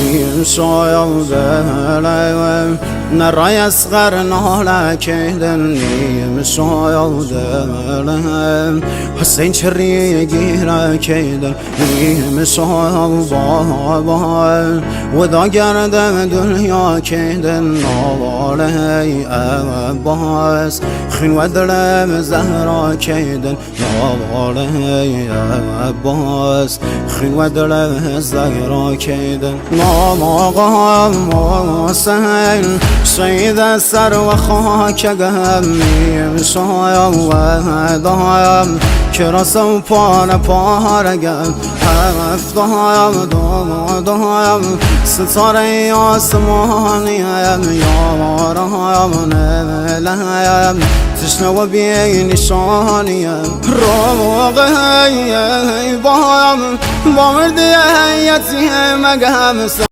نیم شاید دلم نرای اسقر نالکیدن نیم شاید دلم حسین چری گیره کیدن نیم شاید بابا و دا گردم دنیا کیدن نواله عباس خین و دلم زهرا کیدن نواله عباس خین و دلم زهرا کیدن نام آقا حسین شهید سر و خاکم نیم شایم و دایم که رسم پان پارگم هفتایم دایم ستاره آسمانیم یارایم نلیم تشنه و بی نشانیم روغه بایم با مردی یتیم مگم